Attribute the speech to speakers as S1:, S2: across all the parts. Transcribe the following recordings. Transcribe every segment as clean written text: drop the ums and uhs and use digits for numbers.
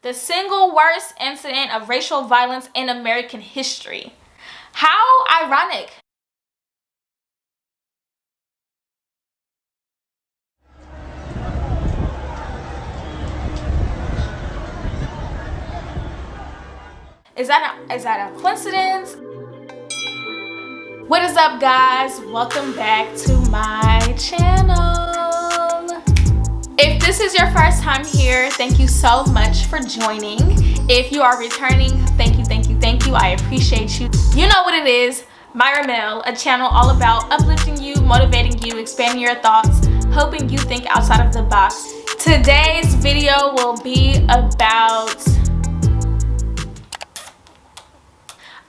S1: the single worst incident of racial violence in American history. How ironic. Is that a coincidence? What is up, guys? Welcome back to my channel. If this is your first time here, thank you so much for joining. If you are returning, thank you. I appreciate you. You know what it is, Myraa Mail, a channel all about uplifting you, motivating you, expanding your thoughts, helping you think outside of the box. Today's video will be about,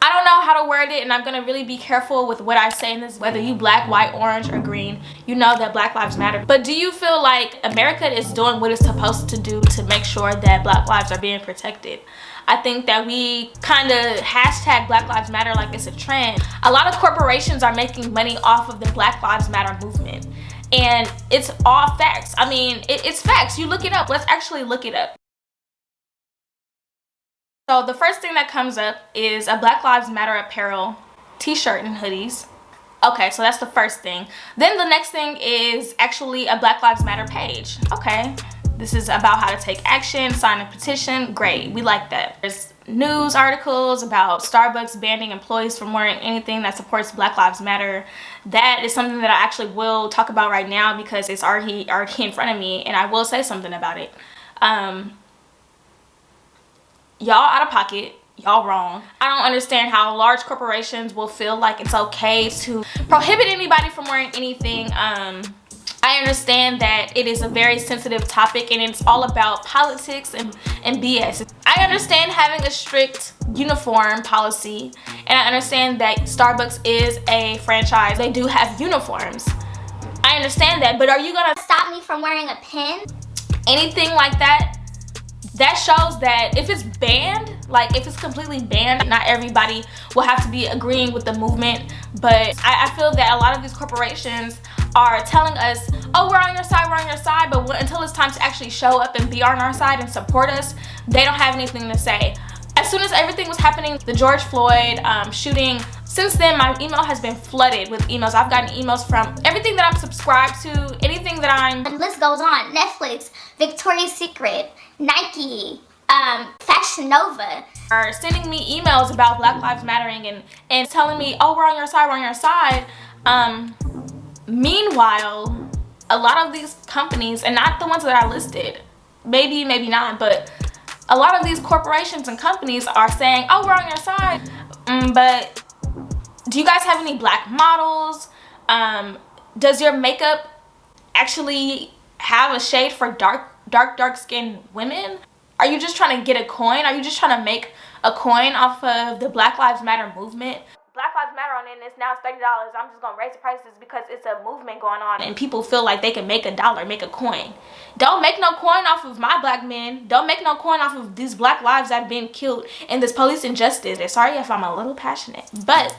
S1: I don't know how to word it, and I'm gonna really be careful with what I say in this. Whether you black, white, orange, or green, you know that Black Lives Matter. But do you feel like America is doing what it's supposed to do to make sure that Black lives are being protected? I think that we kind of hashtag Black Lives Matter like it's a trend. A lot of corporations are making money off of the Black Lives Matter movement. And it's all facts. I mean, it's facts. You look it up. Let's actually look it up. So the first thing that comes up is a Black Lives Matter apparel t-shirt and hoodies. Okay, so that's the first thing. Then the next thing is actually a Black Lives Matter page. Okay, this is about how to take action, sign a petition. Great, we like that. There's news articles about Starbucks banning employees from wearing anything that supports Black Lives Matter. That is something that I actually will talk about right now because it's already in front of me, and I will say something about it. Y'all out of pocket, y'all wrong. I don't understand how large corporations will feel like it's okay to prohibit anybody from wearing anything. I understand that it is a very sensitive topic and it's all about politics and BS. I understand having a strict uniform policy, and I understand that Starbucks is a franchise. They do have uniforms. I understand that, but are you gonna
S2: stop me from wearing a pin?
S1: Anything like that? That shows that if it's banned, like if it's completely banned, not everybody will have to be agreeing with the movement. But I feel that a lot of these corporations are telling us, oh, we're on your side, but until it's time to actually show up and be on our side and support us, they don't have anything to say. As soon as everything was happening, the George Floyd shooting, since then my email has been flooded with emails. I've gotten emails from everything that I'm subscribed to, anything that I'm...
S2: The list goes on. Netflix, Victoria's Secret, Nike, Fashion Nova
S1: are sending me emails about Black Lives Mattering and telling me, oh, we're on your side. Meanwhile, a lot of these companies, and not the ones that I listed, maybe not, but a lot of these corporations and companies are saying, oh, we're on your side. But do you guys have any black models? Does your makeup actually have a shade for dark skinned women? Are you just trying to get a coin? Are you just trying to make a coin off of the Black Lives Matter movement? Black Lives Matter on it, and it's now $30. I'm just gonna raise the prices because it's a movement going on and people feel like they can make a dollar, make a coin. Don't make no coin off of my black men. Don't make no coin off of these black lives that have been killed in this police injustice. Sorry if I'm a little passionate, but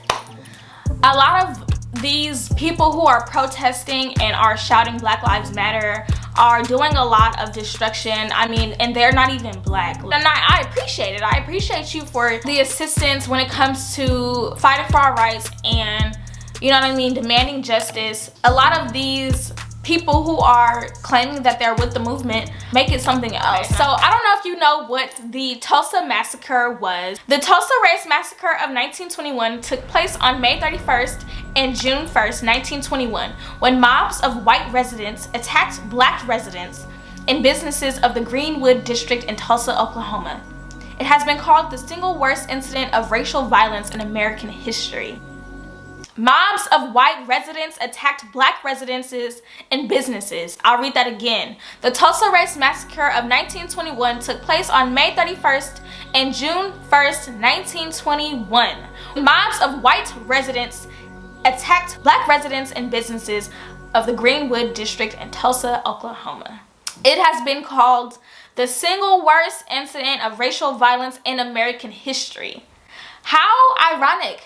S1: a lot of these people who are protesting and are shouting Black Lives Matter are doing a lot of destruction. I mean, and they're not even black. And I appreciate it. I appreciate you for the assistance when it comes to fighting for our rights and, you know what I mean, demanding justice. A lot of these people who are claiming that they're with the movement make it something else. So I don't know if you know what the Tulsa Massacre was. The Tulsa Race Massacre of 1921 took place on May 31st and June 1st, 1921, when mobs of white residents attacked black residents and businesses of the Greenwood district in Tulsa, Oklahoma. It has been called the single worst incident of racial violence in American history. Mobs of white residents attacked black residences and businesses. I'll read that again. The Tulsa Race Massacre of 1921 took place on May 31st and June 1st, 1921. Mobs of white residents attacked black residents and businesses of the Greenwood district in Tulsa, Oklahoma. It has been called the single worst incident of racial violence in American history. How ironic.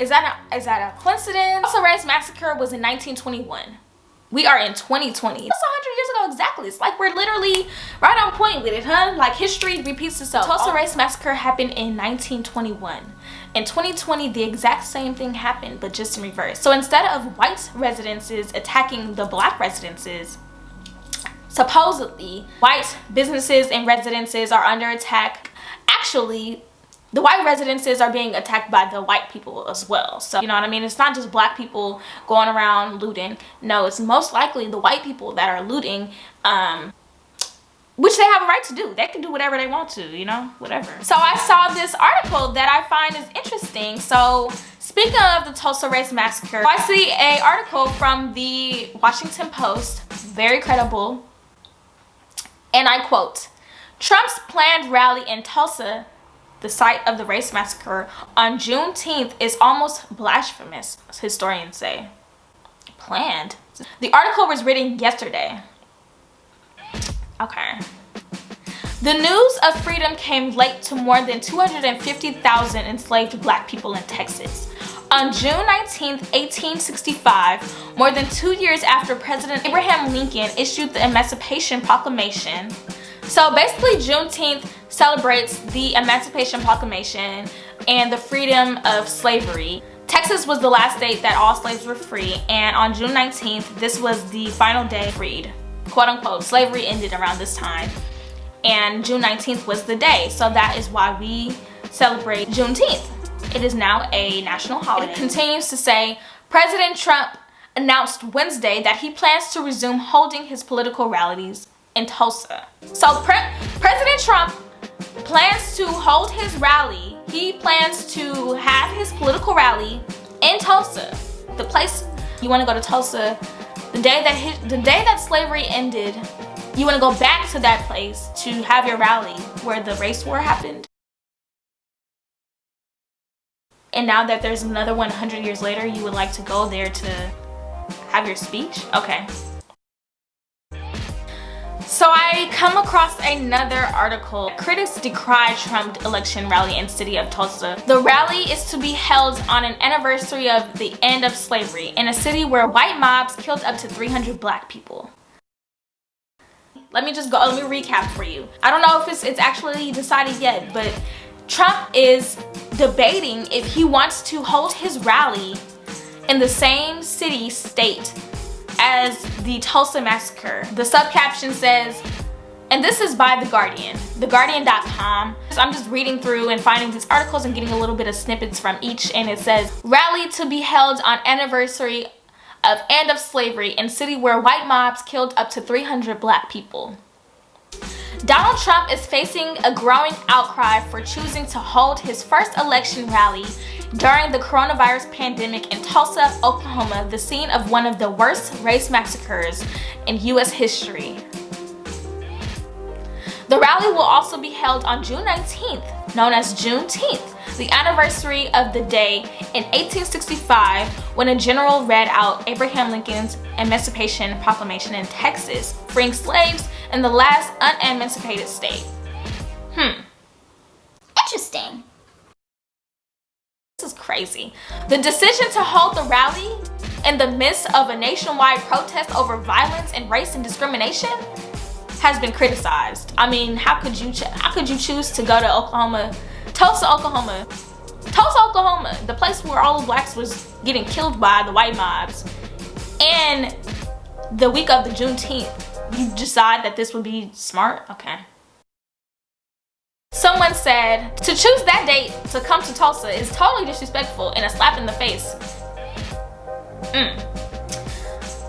S1: Is that a coincidence? Tulsa Race Massacre was in 1921. We are in 2020. That's 100 years ago exactly. It's like we're literally right on point with it, huh? Like history repeats itself. Tulsa Race Massacre happened in 1921. In 2020, the exact same thing happened, but just in reverse. So instead of white residences attacking the black residences, supposedly white businesses and residences are under attack. Actually, the white residences are being attacked by the white people as well. So, you know what I mean? It's not just black people going around looting. No, it's most likely the white people that are looting, which they have a right to do. They can do whatever they want to, you know, whatever. So I saw this article that I find is interesting. So speaking of the Tulsa Race Massacre, I see an article from the Washington Post, very credible. And I quote, "Trump's planned rally in Tulsa, the site of the race massacre, on Juneteenth is almost blasphemous," historians say. Planned? The article was written yesterday. Okay. The news of freedom came late to more than 250,000 enslaved black people in Texas. On June 19, 1865, more than 2 years after President Abraham Lincoln issued the Emancipation Proclamation. So basically Juneteenth celebrates the Emancipation Proclamation and the freedom of slavery. Texas was the last state that all slaves were free, and on June 19th, this was the final day freed. Quote unquote, slavery ended around this time. And June 19th was the day, so that is why we celebrate Juneteenth. It is now a national holiday. It continues to say, President Trump announced Wednesday that he plans to resume holding his political rallies in Tulsa. So President Trump plans to hold his rally. He plans to have his political rally in Tulsa. The place you want to go to Tulsa, the day that slavery ended, you want to go back to that place to have your rally where the race war happened. And now that there's another one 100 years later, you would like to go there to have your speech? Okay. So I come across another article. Critics decry Trump election rally in city of Tulsa. The rally is to be held on an anniversary of the end of slavery in a city where white mobs killed up to 300 black people. Let me recap for you. I don't know if it's actually decided yet, but Trump is debating if he wants to hold his rally in the same city, state as the Tulsa Massacre. The subcaption says, and this is by The Guardian, theguardian.com. So I'm just reading through and finding these articles and getting a little bit of snippets from each, and it says, rally to be held on anniversary of end of slavery in city where white mobs killed up to 300 black people. Donald Trump is facing a growing outcry for choosing to hold his first election rally during the coronavirus pandemic in Tulsa, Oklahoma, the scene of one of the worst race massacres in U.S. history. The rally will also be held on June 19th, known as Juneteenth, the anniversary of the day in 1865 when a general read out Abraham Lincoln's Emancipation Proclamation in Texas, freeing slaves in the last unemancipated state.
S2: Interesting.
S1: This is crazy. The decision to hold the rally in the midst of a nationwide protest over violence and race and discrimination has been criticized. I mean, how could you choose to go to Oklahoma, Tulsa, Oklahoma, the place where all the blacks was getting killed by the white mobs, and the week of the Juneteenth, you decide that this would be smart? Okay. Someone said, to choose that date to come to Tulsa is totally disrespectful and a slap in the face.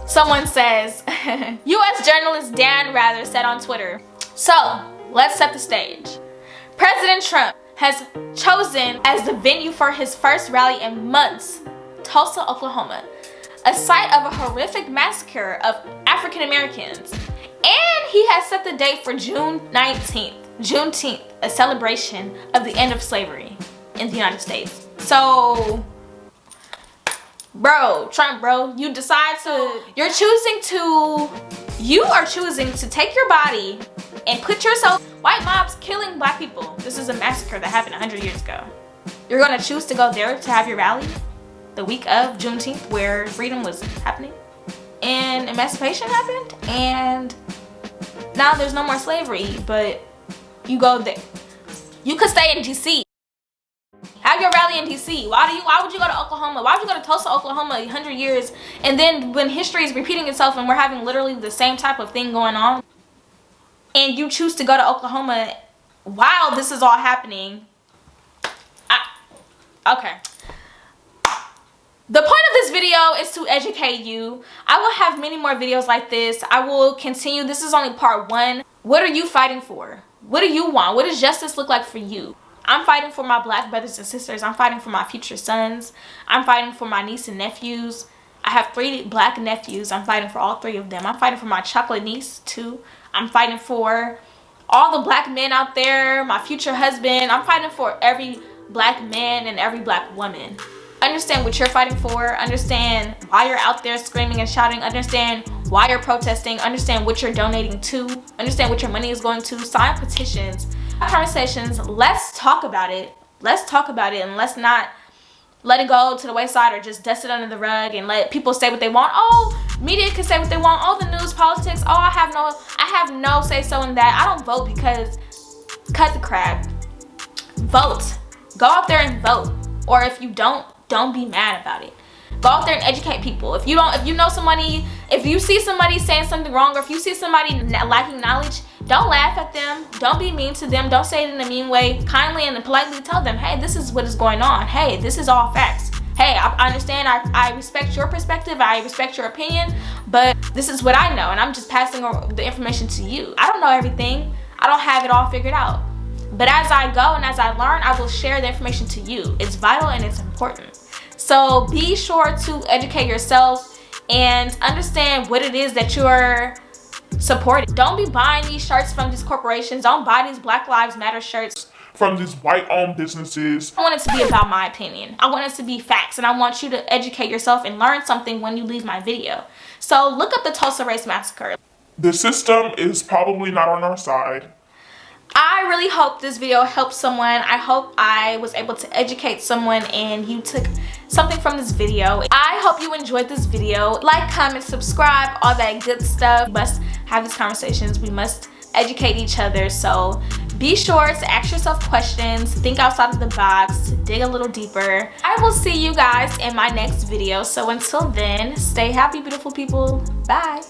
S1: Someone says, U.S. journalist Dan Rather said on Twitter, so let's set the stage. President Trump has chosen as the venue for his first rally in months, Tulsa, Oklahoma, a site of a horrific massacre of African Americans. And he has set the date for June 19th, Juneteenth, a celebration of the end of slavery in the United States. So, Trump, you are choosing to take your body and put yourself, white mobs killing black people. This is a massacre that happened 100 years ago. You're gonna choose to go there to have your rally? the week of Juneteenth, where freedom was happening and emancipation happened, and now there's no more slavery. But you go there. You could stay in DC. Have your rally in DC. Why would you go to Oklahoma? Why would you go to Tulsa, Oklahoma 100 years, and then when history is repeating itself and we're having literally the same type of thing going on, and you choose to go to Oklahoma while this is all happening? Okay. The point of this video is to educate you. I will have many more videos like this. I will continue. This is only part 1. What are you fighting for? What do you want? What does justice look like for you? I'm fighting for my black brothers and sisters. I'm fighting for my future sons. I'm fighting for my niece and nephews. I have 3 black nephews. I'm fighting for all 3 of them. I'm fighting for my chocolate niece too. I'm fighting for all the black men out there, my future husband. I'm fighting for every black man and every black woman. Understand what you're fighting for. Understand why you're out there screaming and shouting. Understand why you're protesting. Understand what you're donating to. Understand what your money is going to. Sign petitions. Conversations. Let's talk about it. Let's talk about it, and let's not let it go to the wayside or just dust it under the rug and let people say what they want. Oh, media can say what they want. Oh, the news, politics. Oh, I have no say so in that. I don't vote because cut the crap. Vote. Go out there and vote. Or if you don't be mad about it. Go out there and educate people. If you know somebody, if you see somebody saying something wrong, or if you see somebody lacking knowledge, don't laugh at them. Don't be mean to them. Don't say it in a mean way. Kindly and politely tell them, hey, this is what is going on. Hey, this is all facts. Hey, I understand. I respect your perspective. I respect your opinion, but this is what I know, and I'm just passing the information to you. I don't know everything. I don't have it all figured out. But as I go and as I learn, I will share the information to you. It's vital and it's important. So be sure to educate yourself and understand what it is that you're supporting. Don't be buying these shirts from these corporations. Don't buy these Black Lives Matter shirts
S3: from these white-owned businesses.
S1: I want it to be about my opinion. I want it to be facts, and I want you to educate yourself and learn something when you leave my video. So look up the Tulsa Race Massacre.
S3: The system is probably not on our side.
S1: I really hope this video helped someone. I hope I was able to educate someone and you took something from this video. I hope you enjoyed this video. Like, comment, subscribe, all that good stuff. We must have these conversations. We must educate each other. So be sure to ask yourself questions, think outside of the box, dig a little deeper. I will see you guys in my next video. So until then, stay happy, beautiful people. Bye.